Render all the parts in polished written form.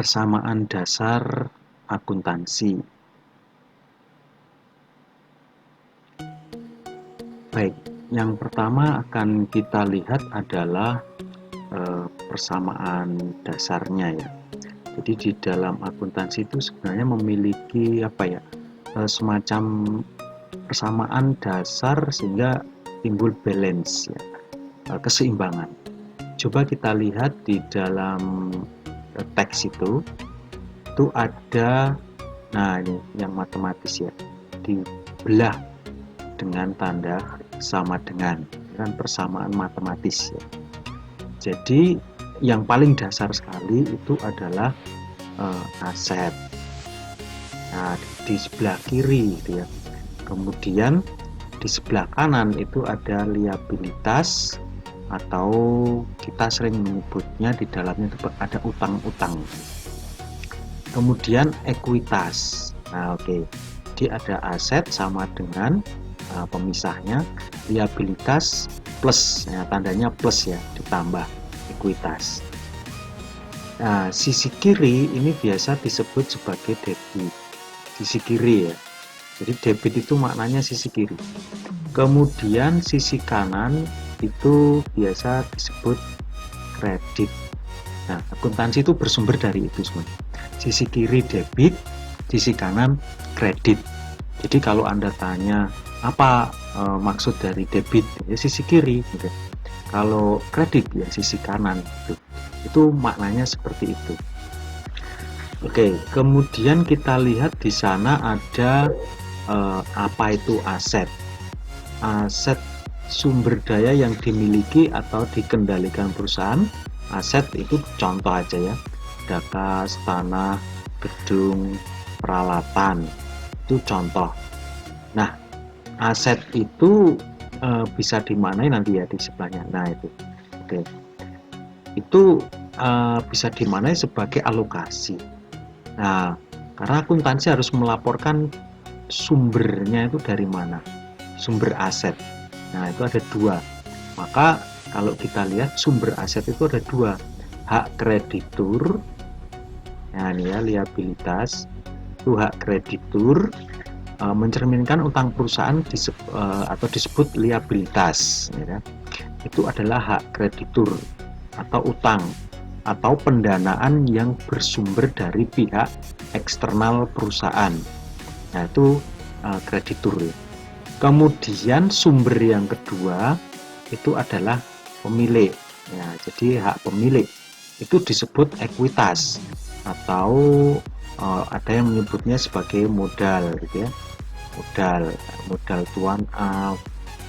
Persamaan dasar akuntansi. Baik, yang pertama akan kita lihat adalah persamaan dasarnya ya. Jadi di dalam akuntansi itu sebenarnya memiliki semacam persamaan dasar sehingga timbul balance ya, keseimbangan. Coba kita lihat di dalam teks itu ada, nah ini yang matematis ya, dibelah dengan tanda sama dengan persamaan matematis ya. Jadi yang paling dasar sekali itu adalah aset. Nah, di sebelah kiri gitu ya. Kemudian di sebelah kanan itu ada liabilitas, atau kita sering menyebutnya di dalamnya itu ada utang-utang. Kemudian ekuitas. Nah, oke. Jadi ada aset sama dengan pemisahnya liabilitas plus, ya, tandanya plus ya, ditambah ekuitas. Nah, sisi kiri ini biasa disebut sebagai debit. Sisi kiri ya. Jadi debit itu maknanya sisi kiri. Kemudian sisi kanan itu biasa disebut kredit. Nah, akuntansi itu bersumber dari itu semua. Sisi kiri debit, sisi kanan kredit. Jadi kalau Anda tanya apa maksud dari debit, ya sisi kiri gitu. Kalau kredit ya sisi kanan gitu. Itu maknanya seperti itu. Oke, kemudian kita lihat di sana ada apa itu aset. Aset sumber daya yang dimiliki atau dikendalikan perusahaan. Aset itu contoh aja ya, ada kas, tanah, gedung, peralatan, itu contoh. Nah, aset itu bisa dimaknai nanti ya di sebelahnya. Nah itu, oke, itu bisa dimaknai sebagai alokasi. Nah, karena akuntansi harus melaporkan sumbernya itu dari mana, sumber aset. Nah, itu ada dua. Maka kalau kita lihat sumber aset itu ada dua, hak kreditur. Nah, ini ya liabilitas, itu hak kreditur mencerminkan utang perusahaan atau disebut liabilitas. Ya. Itu adalah hak kreditur atau utang atau pendanaan yang bersumber dari pihak eksternal perusahaan. Nah, itu kreditur. Kemudian sumber yang kedua itu adalah pemilik. Ya, jadi hak pemilik itu disebut ekuitas atau ada yang menyebutnya sebagai modal gitu ya. Modal tuan A,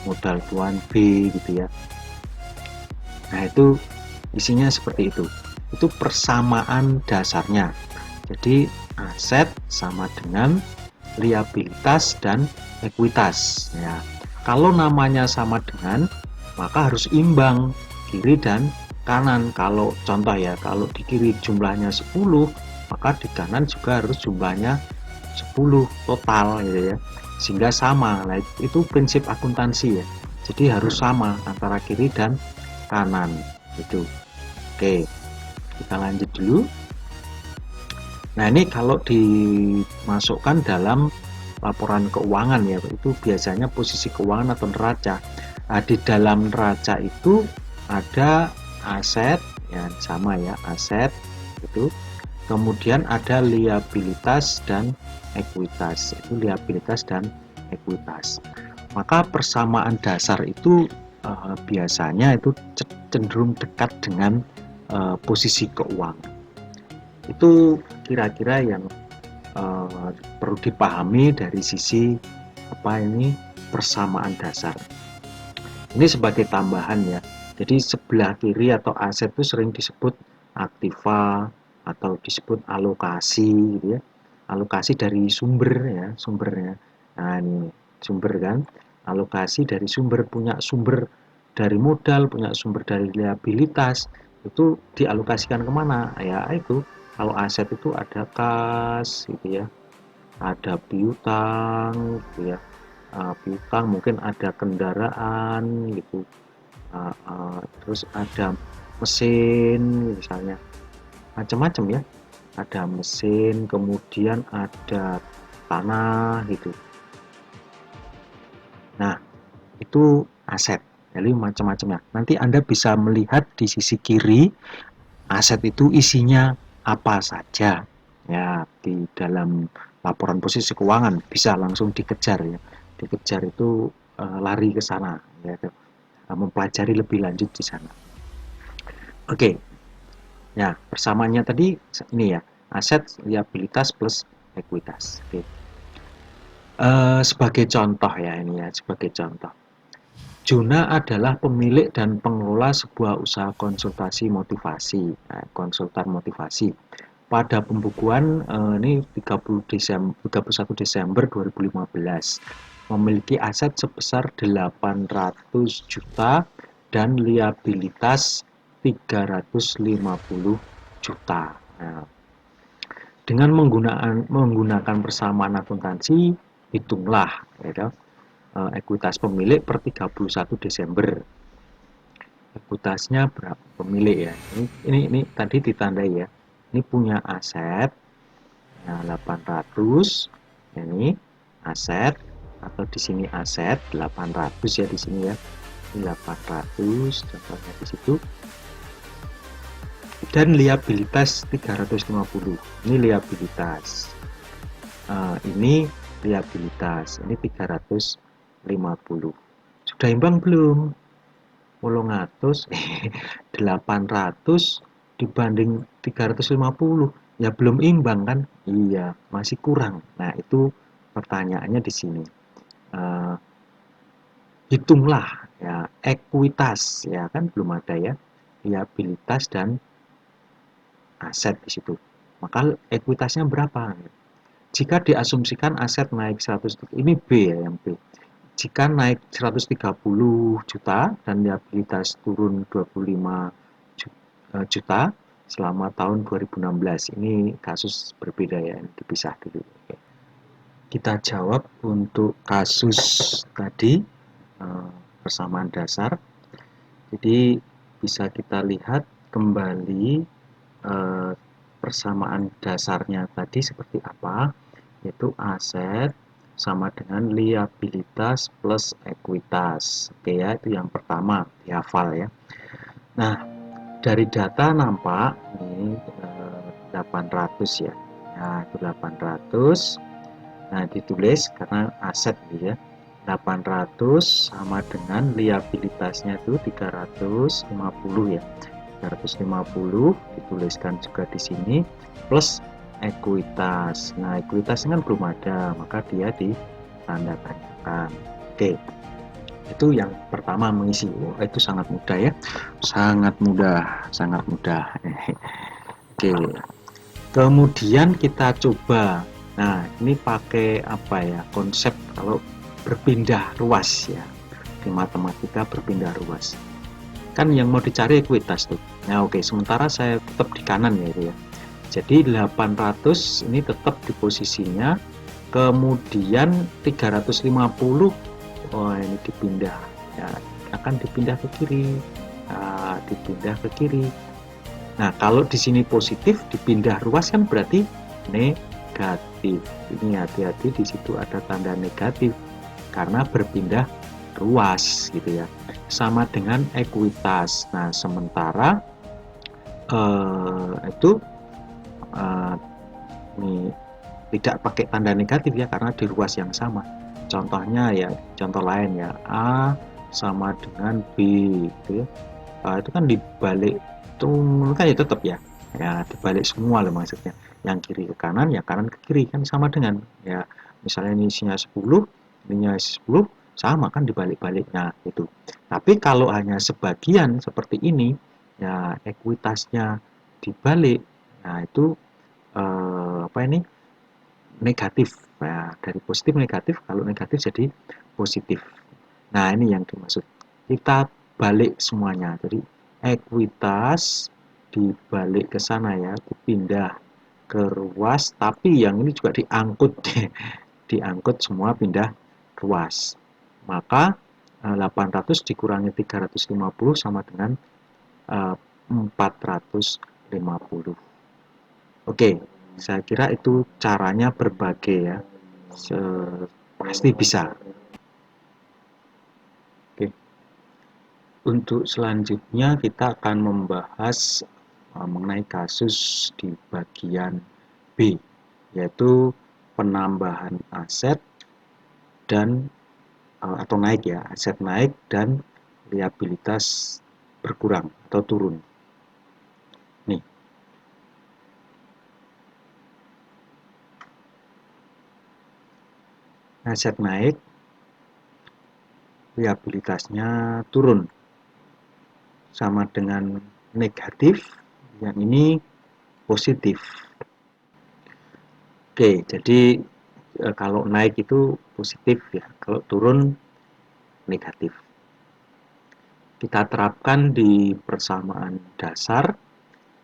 modal tuan B gitu ya. Nah, itu isinya seperti itu. Itu persamaan dasarnya. Jadi aset sama dengan liabilitas dan ekuitas ya. Kalau namanya sama dengan, maka harus imbang kiri dan kanan. Kalau contoh ya, kalau di kiri jumlahnya 10, maka di kanan juga harus jumlahnya 10 total gitu ya, sehingga sama. Nah, itu prinsip akuntansi ya. Jadi harus sama antara kiri dan kanan itu. Oke, kita lanjut dulu. Nah, ini kalau dimasukkan dalam laporan keuangan ya, itu biasanya posisi keuangan atau neraca. Nah, di dalam neraca itu ada aset ya, sama ya, aset itu. Kemudian ada liabilitas dan ekuitas. Itu liabilitas dan ekuitas. Maka persamaan dasar itu biasanya itu cenderung dekat dengan posisi keuangan. Itu kira-kira yang perlu dipahami dari sisi persamaan dasar. Ini sebagai tambahan ya. Jadi sebelah kiri atau aset itu sering disebut aktiva atau disebut alokasi gitu ya. Alokasi dari sumber ya, sumbernya. Nah, ini sumber kan. Alokasi dari sumber, punya sumber dari modal, punya sumber dari liabilitas, itu dialokasikan kemana? Ya itu, kalau aset itu ada kas gitu ya, ada piutang gitu ya, piutang mungkin ada kendaraan gitu, terus ada mesin misalnya, macam-macam ya. ada mesin, kemudian ada tanah gitu. Nah, itu aset. Jadi macam-macam ya. Nanti Anda bisa melihat di sisi kiri aset itu isinya apa saja. Ya, di dalam laporan posisi keuangan bisa langsung dikejar ya. Dikejar itu lari ke sana ya, mempelajari lebih lanjut di sana. Oke. Ya, persamaannya tadi ini ya, aset, liabilitas plus ekuitas. Oke. Sebagai contoh ya ini ya, sebagai contoh. Juna adalah pemilik dan pengelola sebuah usaha konsultasi motivasi, konsultan motivasi. Pada pembukuan ini 31 Desember 2015 memiliki aset sebesar 800 juta dan liabilitas 350 juta. Nah, dengan menggunakan persamaan akuntansi, hitunglah ya, ekuitas pemilik per 31 Desember. Ekuitasnya berapa pemilik ya? Ini tadi ditandai ya. Ini punya aset, nah 800. Ini aset atau di sini aset 800 ya di sini ya. Ini 800 contohnya di situ. Dan liabilitas 350. Ini liabilitas. Ini liabilitas. Ini 350. Sudah imbang belum? 800 dibanding 350 ya belum imbang kan? Iya, masih kurang. Nah, itu pertanyaannya di sini. Hitunglah ya ekuitas ya kan belum ada ya. Liabilitas dan aset di situ. Maka ekuitasnya berapa? Jika diasumsikan aset naik 100, ini B ya yang B. Jika naik 130 juta dan liabilitas turun 25 juta selama tahun 2016. Ini kasus berbeda ya, dipisah dulu. Kita jawab untuk kasus tadi persamaan dasar. Jadi bisa kita lihat kembali persamaan dasarnya tadi seperti apa, yaitu aset sama dengan liabilitas plus ekuitas. Oke ya, itu yang pertama, dihafal ya. Nah, dari data nampak ini 800 ya. Nah, itu 800. Nah, ditulis karena aset gitu ya. 800 sama dengan liabilitasnya itu 350 ya. 350 dituliskan juga di sini plus ekuitas. Nah, ekuitasnya kan belum ada, maka dia ditanda tanyakan. Oke. Itu yang pertama mengisi. Oh, itu sangat mudah ya. Sangat mudah, sangat mudah. Oke. Kemudian kita coba. Nah, ini pakai apa ya? Konsep kalau berpindah ruas ya. Di matematika berpindah ruas. Kan yang mau dicari ekuitas tuh. Nah, oke, sementara saya tetap di kanan ya itu ya. Jadi 800 ini tetap di posisinya. Kemudian 350, oh ini dipindah ya, akan dipindah ke kiri. Nah, dipindah ke kiri. Nah, kalau di sini positif dipindah ruas kan berarti negatif. Ini hati-hati, di situ ada tanda negatif karena berpindah ruas gitu ya. Sama dengan ekuitas. Nah, sementara itu ini tidak pakai tanda negatif ya karena di ruas yang sama. Contohnya ya, contoh lain ya, A sama dengan B gitu ya. Itu kan dibalik itu kan ya tetap ya. Ya dibalik semua loh maksudnya. Yang kiri ke kanan, ya kanan ke kiri kan sama dengan ya. Misalnya ini isinya 10, ininya 10 sama kan dibalik-balik. Nah, itu. Tapi kalau hanya sebagian seperti ini, ya ekuitasnya dibalik. Nah, itu apa ini? Negatif. Nah, dari positif negatif, kalau negatif jadi positif. Nah, ini yang dimaksud. Kita balik semuanya. Jadi ekuitas dibalik ke sana ya, dipindah ke ruas, tapi yang ini juga diangkut diangkut semua pindah ruas. Maka 800 dikurangi 350 sama dengan 450. Oke, saya kira itu caranya berbagai ya. Pasti bisa. Oke. Untuk selanjutnya kita akan membahas mengenai kasus di bagian B, yaitu penambahan aset dan atau naik ya, aset naik dan liabilitas berkurang atau turun. Nih, aset naik, liabilitasnya turun, sama dengan negatif, yang ini positif. Oke, jadi kalau naik itu positif ya, kalau turun negatif. Kita terapkan di persamaan dasar.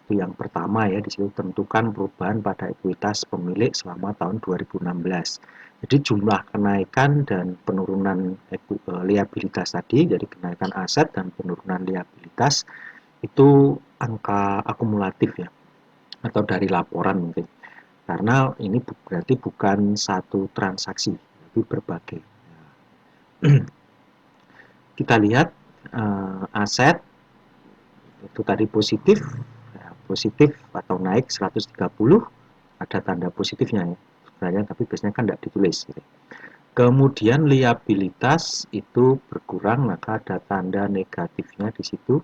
Itu yang pertama ya, disitu tentukan perubahan pada ekuitas pemilik selama tahun 2016. Jadi jumlah kenaikan dan penurunan liabilitas tadi, jadi kenaikan aset dan penurunan liabilitas itu angka akumulatif ya, atau dari laporan mungkin. Karena ini berarti bukan satu transaksi, tapi berbagai. Kita lihat aset itu tadi positif, ya, positif atau naik 130, ada tanda positifnya ya sebenarnya, tapi biasanya kan tidak ditulis gitu. Kemudian liabilitas itu berkurang, maka ada tanda negatifnya di situ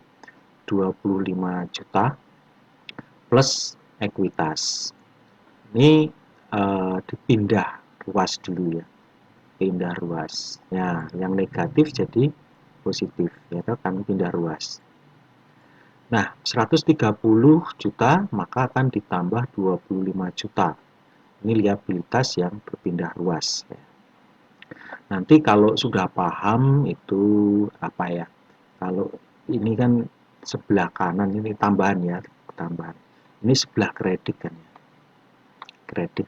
25 juta plus ekuitas. Ini dipindah ruas dulu ya, pindah ruas. Ya, yang negatif jadi positif, ya kan pindah ruas. Nah, 130 juta maka akan ditambah 25 juta. Ini liabilitas yang berpindah ruas. Nanti kalau sudah paham itu apa ya? Kalau ini kan sebelah kanan ini tambahan ya, tambahan. Ini sebelah kredit kan ya. Kredit.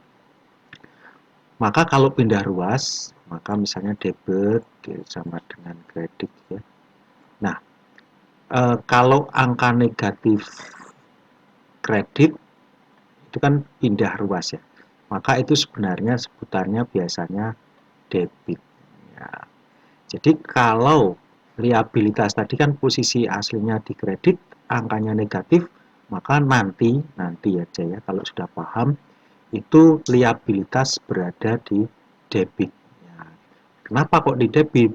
Maka kalau pindah ruas, maka misalnya debit sama dengan kredit ya. Nah, kalau angka negatif kredit itu kan pindah ruas ya, maka itu sebenarnya sebutannya biasanya debit ya. Jadi kalau liabilitas tadi kan posisi aslinya di kredit, angkanya negatif, maka nanti aja ya, kalau sudah paham itu liabilitas berada di debit ya. Kenapa kok di debit?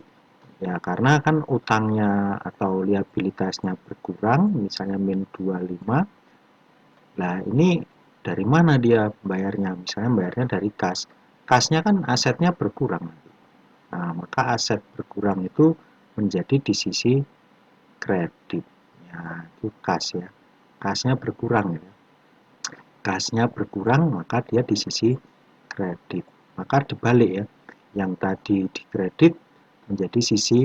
Ya karena kan utangnya atau liabilitasnya berkurang, misalnya min 25. Nah, ini dari mana dia bayarnya? Misalnya bayarnya dari kas. Kasnya kan asetnya berkurang. Nah, maka aset berkurang itu menjadi di sisi kredit. Ya, itu kas ya. Kasnya berkurang ya. Kasnya berkurang, maka dia di sisi kredit. Maka dibalik ya. Yang tadi di kredit menjadi sisi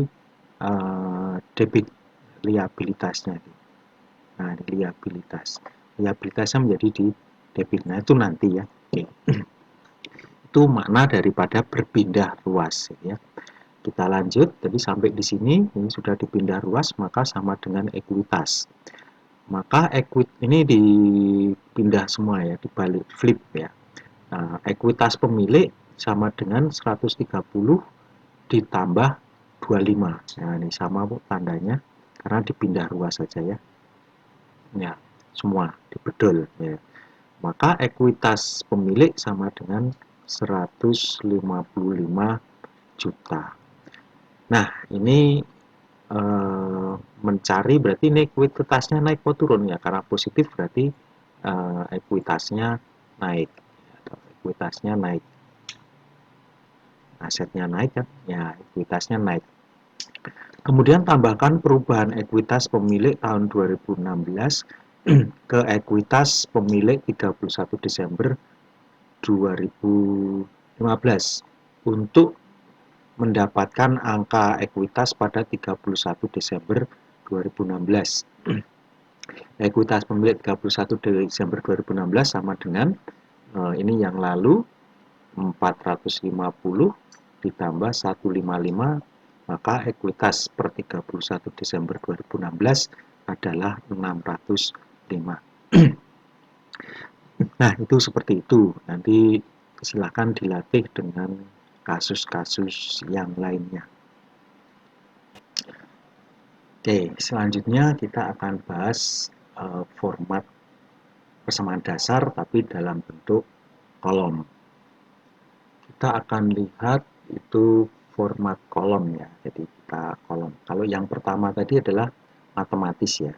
debit liabilitasnya. Nah, liabilitas. Liabilitasnya menjadi di debit. Nah, itu nanti ya. Oke. Itu makna daripada berpindah ruas ya. Kita lanjut, jadi sampai di sini ini sudah dipindah ruas, maka sama dengan ekuitas. Maka ini dipindah semua ya, dibalik flip ya. Nah, ekuitas pemilik sama dengan 130 ditambah 25. Nah, ini sama tandanya karena dipindah ruas saja ya. Ya, semua dibedol ya. Maka ekuitas pemilik sama dengan 155 juta. Nah, ini mencari berarti ini ekuitasnya naik atau turun ya, karena positif berarti ekuitasnya naik atau ekuitasnya naik, asetnya naik kan ya, ekuitasnya naik. Kemudian tambahkan perubahan ekuitas pemilik tahun 2016 ke ekuitas pemilik 31 Desember 2015 untuk mendapatkan angka ekuitas pada 31 Desember 2016. Ekuitas pemilik 31 Desember 2016 sama dengan ini yang lalu 450 ditambah 155, maka ekuitas per 31 Desember 2016 adalah 605. Nah, itu seperti itu. Nanti silakan dilatih dengan kasus-kasus yang lainnya. Oke, selanjutnya kita akan bahas format persamaan dasar tapi dalam bentuk kolom. Kita akan lihat itu format kolom ya. Jadi kita kolom. Kalau yang pertama tadi adalah matematis ya.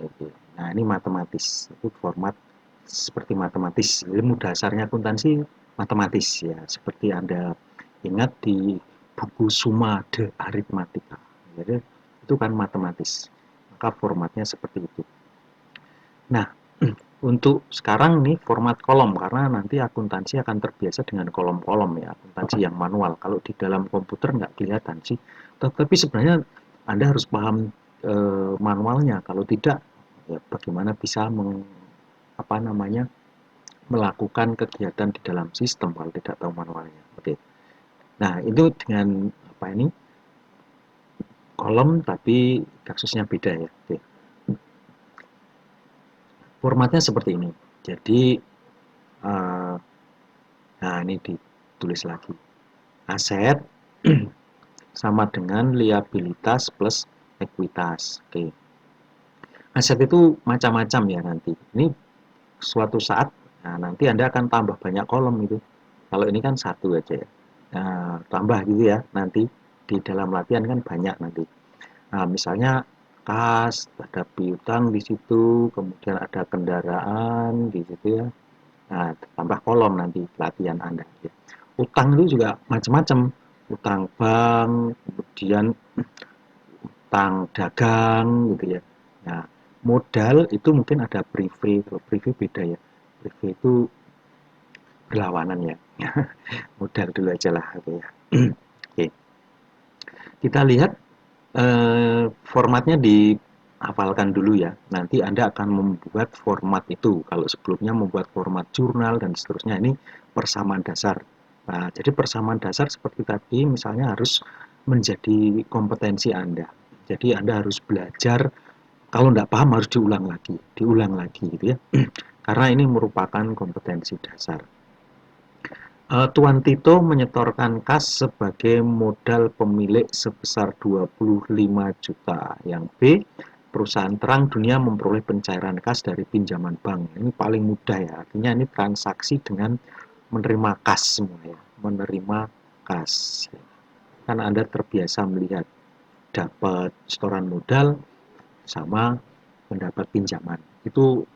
Oke. Nah, ini matematis. Itu format seperti matematis. Ilmu dasarnya akuntansi matematis ya. Seperti Anda ingat di buku Summa de Arithmetica. Jadi itu kan matematis. Maka formatnya seperti itu. Nah, untuk sekarang nih format kolom karena nanti akuntansi akan terbiasa dengan kolom-kolom ya, akuntansi yang manual. Kalau di dalam komputer nggak kelihatan sih. Tetapi sebenarnya Anda harus paham manualnya. Kalau tidak, ya bagaimana bisa apa namanya melakukan kegiatan di dalam sistem kalau tidak tahu manualnya. Oke. Nah, itu dengan apa ini kolom tapi kasusnya beda ya. Oke. Formatnya seperti ini. Jadi nah ini ditulis lagi. Aset sama dengan liabilitas plus ekuitas. Oke. Aset itu macam-macam ya nanti. Ini suatu saat, nah nanti Anda akan tambah banyak kolom itu. Kalau ini kan satu aja ya. Nah, tambah gitu ya nanti di dalam latihan kan banyak nanti. Nah, misalnya kas, ada piutang di situ, kemudian ada kendaraan di situ ya. Nah, tambah kolom nanti latihan Anda. Ya. Utang itu juga macam-macam. Utang bank, kemudian utang dagang gitu ya. Nah, modal itu mungkin ada privé, kalau privé beda ya. Privé itu berlawanan ya. Modal dulu aja lah gitu ya. Oke. Kita lihat formatnya dihafalkan dulu ya. Nanti Anda akan membuat format itu. Kalau sebelumnya membuat format jurnal dan seterusnya, ini persamaan dasar. Nah, jadi persamaan dasar seperti tadi misalnya harus menjadi kompetensi Anda. Jadi Anda harus belajar, kalau tidak paham harus diulang lagi gitu ya. Karena ini merupakan kompetensi dasar. Tuan Tito menyetorkan kas sebagai modal pemilik sebesar 25 juta. Yang B, perusahaan terang dunia memperoleh pencairan kas dari pinjaman bank. Ini paling mudah ya, artinya ini transaksi dengan menerima kas semua ya, menerima kas. Kan Anda terbiasa melihat dapat setoran modal sama mendapat pinjaman. Itu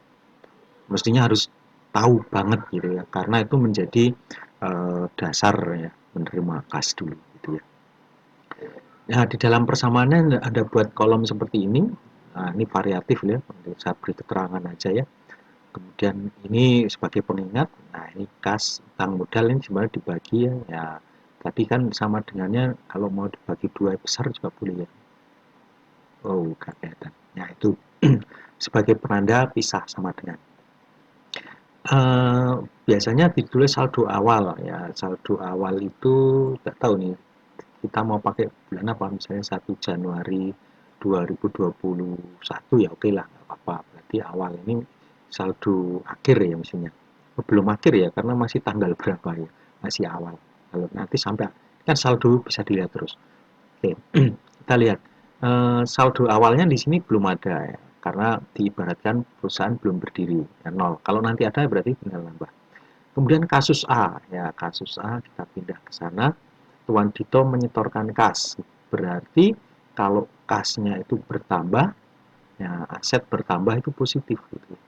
mestinya harus tahu banget gitu ya, karena itu menjadi dasar ya menerima kas dulu gitu ya. Nah, di dalam persamaannya ada buat kolom seperti ini. Nah, ini variatif ya, saya beri keterangan aja ya. Kemudian ini sebagai pengingat, nah ini kas utang modal ini sebenarnya dibagi ya. Ya tadi kan sama dengannya kalau mau dibagi dua besar juga boleh ya. Oh, gak kelihatan. Nah, itu sebagai penanda pisah sama dengan. Biasanya ditulis saldo awal ya. Saldo awal itu nggak tahu nih, kita mau pakai bulan apa, misalnya 1 Januari 2021 ya oke lah, nggak apa-apa. Berarti awal ini saldo akhir ya mestinya. Belum akhir ya, karena masih tanggal berapa ya, masih awal. Kalau nanti sampai kan saldo bisa dilihat terus. Oke, kita lihat. Saldo awalnya di sini belum ada ya, karena diibaratkan perusahaan belum berdiri ya, nol. Kalau nanti ada berarti tinggal nambah. Kemudian kasus A ya, kasus A kita pindah ke sana. Tuan Dito menyetorkan kas, berarti kalau kasnya itu bertambah ya, aset bertambah itu positif gitu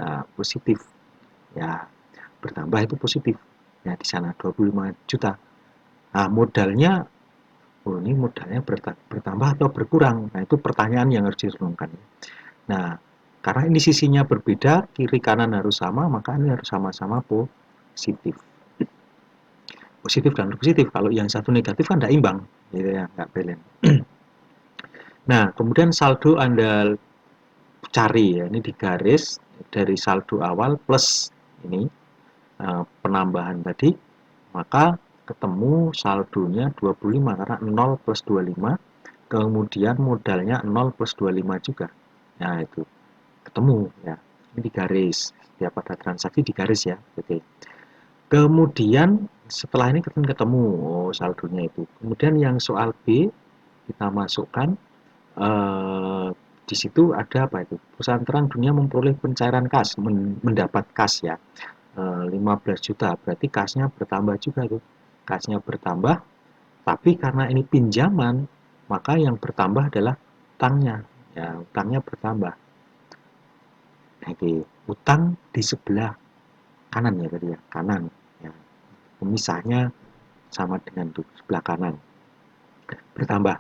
ya, positif ya, bertambah itu positif ya, di sana 25 juta. Nah, modalnya, oh ini modalnya bertambah atau berkurang? Nah, itu pertanyaan yang harus direnungkan. Nah, karena ini sisinya berbeda, kiri kanan harus sama, maka ini harus sama-sama positif. Positif dan positif. Kalau yang satu negatif kan tidak imbang, gitu ya, nggak balance. Nah, kemudian saldo Anda cari ya, ini di garis dari saldo awal plus ini penambahan tadi, maka ketemu saldonya 25 karena 0 plus 25, kemudian modalnya 0 plus 25 juga. Nah, itu ketemu ya. Ini di garis, setiap ada transaksi di garis ya. Oke. Kemudian setelah ini ketemu saldonya itu. Kemudian yang soal B kita masukkan di situ ada apa itu? Perusahaan terang dunia memperoleh pencairan kas, mendapat kas ya. 15 juta, berarti kasnya bertambah juga tuh. Kasnya bertambah, tapi karena ini pinjaman, maka yang bertambah adalah utangnya. Ya, utangnya bertambah. Oke, utang di sebelah kanan ya tadi ya, kanan. Ya, pemisahnya sama dengan tuh, sebelah kanan. Bertambah.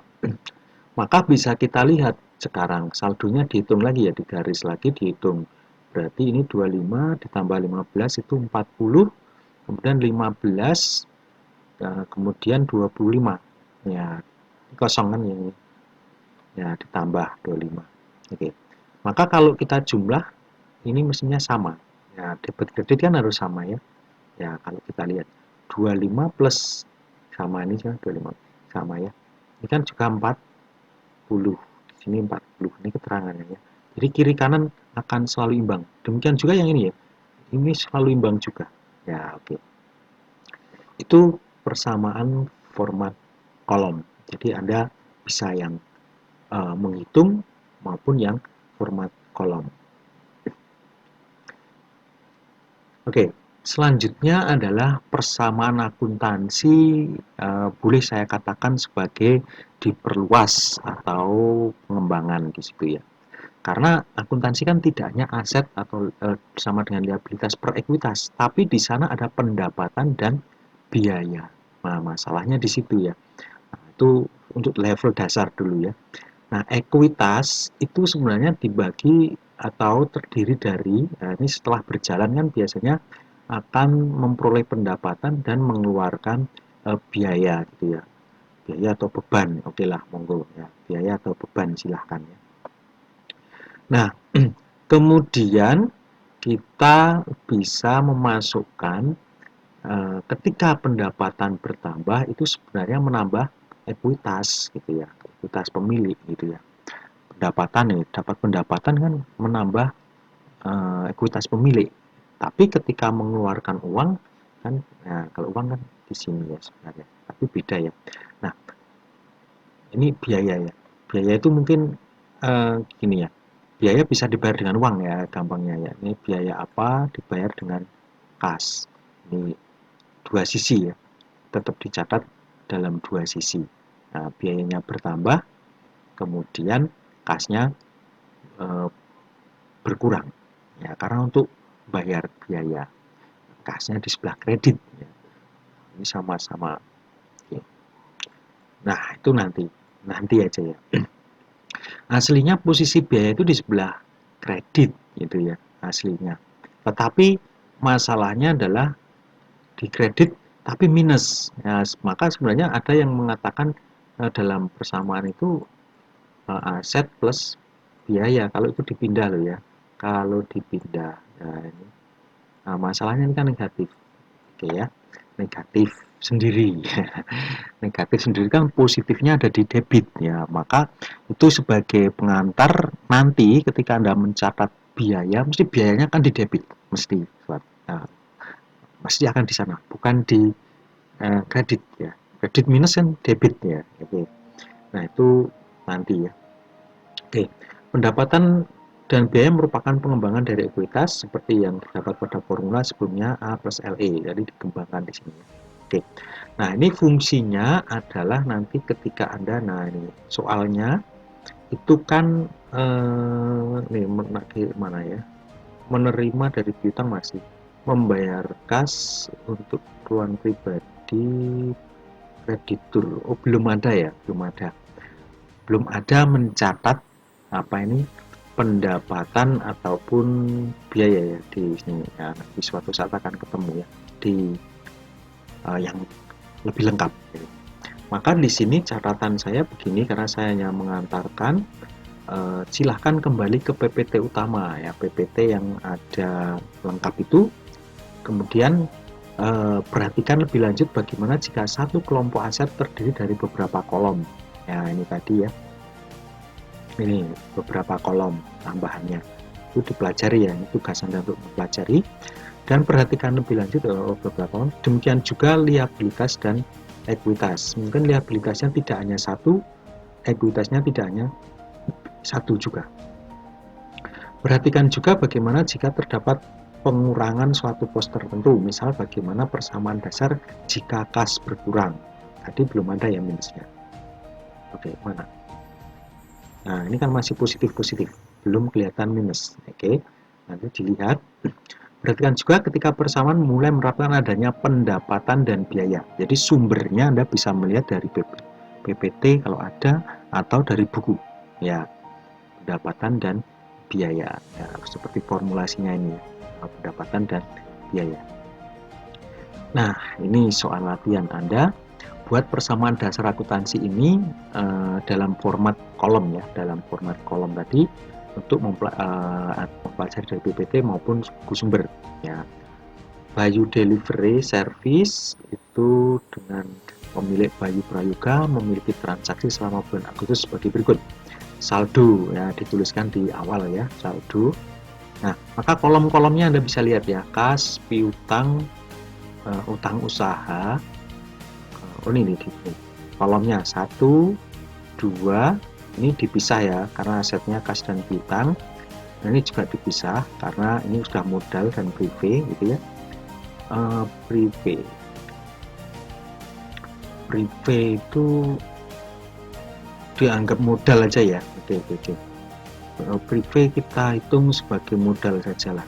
Maka bisa kita lihat sekarang saldonya dihitung lagi ya, di garis lagi dihitung. Berarti ini 25 ditambah 15 itu 40, kemudian 15, kemudian 25. Ya, kosong kan ini. Ya, ditambah 25. Oke. Maka kalau kita jumlah ini mestinya sama. Ya, debit kredit kan harus sama ya. Ya, kalau kita lihat 25 plus sama ini ya, 25 sama ya. Ini kan juga 40. Di sini 40. Ini keterangannya ya. Jadi kiri kanan akan selalu imbang. Demikian juga yang ini ya. Ini selalu imbang juga. Ya, oke. Itu persamaan format kolom. Jadi Anda bisa yang menghitung maupun yang format kolom. Oke, selanjutnya adalah persamaan akuntansi, boleh saya katakan sebagai diperluas atau pengembangan di situ ya. Karena akuntansi kan tidak hanya aset atau sama dengan liabilitas per ekuitas, tapi di sana ada pendapatan dan biaya. Nah, masalahnya di situ ya. Nah, itu untuk level dasar dulu ya. Nah, ekuitas itu sebenarnya dibagi atau terdiri dari, ini setelah berjalan kan biasanya akan memperoleh pendapatan dan mengeluarkan biaya gitu ya. Biaya atau beban, oke lah, monggo ya. Biaya atau beban silahkan ya. Nah, kemudian kita bisa memasukkan ketika pendapatan bertambah itu sebenarnya menambah ekuitas gitu ya, ekuitas pemilik gitu ya. Pendapatan nih, dapat pendapatan kan menambah ekuitas pemilik. Tapi ketika mengeluarkan uang kan, nah kalau uang kan di sini ya sebenarnya, tapi beda ya. Nah, ini biaya ya. Biaya itu mungkin gini ya. Biaya bisa dibayar dengan uang ya, gampangnya ya. Ini biaya apa dibayar dengan kas. Ini dua sisi ya. Tetap dicatat dalam dua sisi. Nah, biayanya bertambah, kemudian kasnya berkurang ya, karena untuk bayar biaya kasnya di sebelah kredit ya. Ini sama-sama ya. Nah itu nanti aja ya. Aslinya posisi biaya itu di sebelah kredit gitu ya aslinya, tetapi masalahnya adalah di kredit tapi minus ya. Maka sebenarnya ada yang mengatakan dalam persamaan itu aset plus biaya kalau itu dipindah loh ya, kalau dipindah. Nah, ini masalahnya ini kan negatif, oke ya, negatif sendiri. Negatif sendiri kan positifnya ada di debit ya, maka itu sebagai pengantar nanti ketika Anda mencatat biaya, mesti biayanya kan di debit, mesti nah, mesti akan di sana, bukan di kredit ya. Kredit minus kan debit ya, oke. Nah itu nanti ya. Oke, pendapatan dan biaya merupakan pengembangan dari ekuitas seperti yang terdapat pada formula sebelumnya A plus LE, jadi dikembangkan di sini. Oke, nah ini fungsinya adalah nanti ketika Anda, nah ini soalnya itu kan nih mana ya, menerima dari piutang masih, membayar kas untuk keperluan pribadi kreditur. Oh belum ada ya, belum ada mencatat apa ini pendapatan ataupun biaya ya di sini ya, di suatu saat akan ketemu ya di yang lebih lengkap ya. Maka di sini catatan saya begini, karena saya hanya mengantarkan, silahkan kembali ke PPT utama ya, PPT yang ada lengkap itu, kemudian perhatikan lebih lanjut bagaimana jika satu kelompok aset terdiri dari beberapa kolom ya, ini tadi ya, ini beberapa kolom tambahannya. itu dipelajari ya, ini tugas Anda untuk mempelajari dan perhatikan lebih lanjut beberapa. Demikian juga liabilitas dan ekuitas. Mungkin liabilitasnya tidak hanya satu, ekuitasnya tidak hanya satu juga. Perhatikan juga bagaimana jika terdapat pengurangan suatu pos tertentu, misal bagaimana persamaan dasar jika kas berkurang. Tadi belum ada ya minusnya. Oke, mana? Nah, ini kan masih positif-positif, belum kelihatan minus. Oke, nanti dilihat. Perhatikan juga ketika persamaan mulai menerapkan adanya pendapatan dan biaya. Jadi sumbernya Anda bisa melihat dari PPT kalau ada, atau dari buku. Ya, pendapatan dan biaya. Ya, seperti formulasinya ini, pendapatan dan biaya. Nah, ini soal latihan Anda. Buat persamaan dasar akuntansi ini dalam format kolom ya, dalam format kolom tadi untuk mempelajari dari PPT maupun buku sumber ya. Bayu Delivery Service itu dengan pemilik Bayu Prayoga memiliki transaksi selama bulan Agustus sebagai berikut. Saldo ya dituliskan di awal ya, saldo. Nah, maka kolom-kolomnya Anda bisa lihat ya, kas, piutang, utang usaha. Oh ini kolomnya 1, 2, ini dipisah ya karena asetnya kas dan piutang. Nah, ini juga dipisah karena ini sudah modal dan prive gitu ya. Prive itu dianggap modal aja ya. Oke. Prive kita hitung sebagai modal saja lah.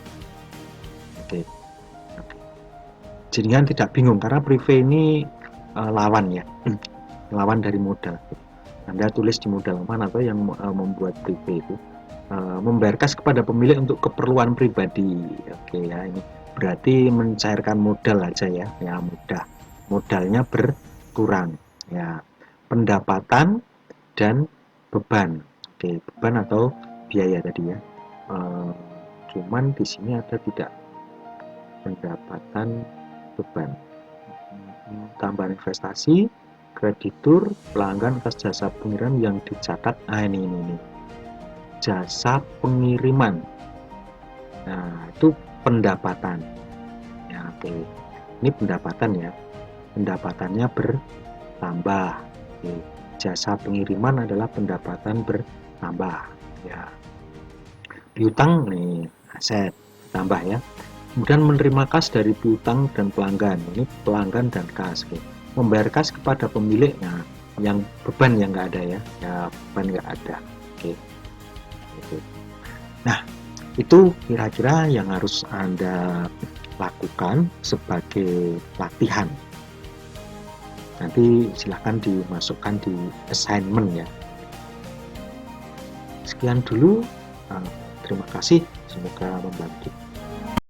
Oke. Jadi kan tidak bingung karena prive ini lawan ya, lawan dari modal. Anda tulis di modal mana atau yang membuat prive itu membayar kas kepada pemilik untuk keperluan pribadi. Oke ya, ini berarti mencairkan modal aja ya, ya mudah. Modalnya berkurang ya. Pendapatan dan beban. Oke, beban atau biaya tadi ya. Cuman di sini ada tidak pendapatan beban. Tambahan investasi, kreditur, pelanggan atas jasa pengiriman yang dicatat. Nah ini jasa pengiriman. Nah itu pendapatan ya. Oke, ini pendapatan ya, pendapatannya bertambah. Oke. Jasa pengiriman adalah pendapatan bertambah ya. Piutang nih aset tambah ya. Kemudian menerima kas dari piutang dan pelanggan, ini pelanggan dan kas. Oke. Membayar kas kepada pemilik, nah yang beban yang nggak ada ya, ya beban nggak ada. Oke. Nah itu kira-kira yang harus Anda lakukan sebagai latihan. Nanti silahkan dimasukkan di assignment ya. Sekian dulu, terima kasih, semoga membantu.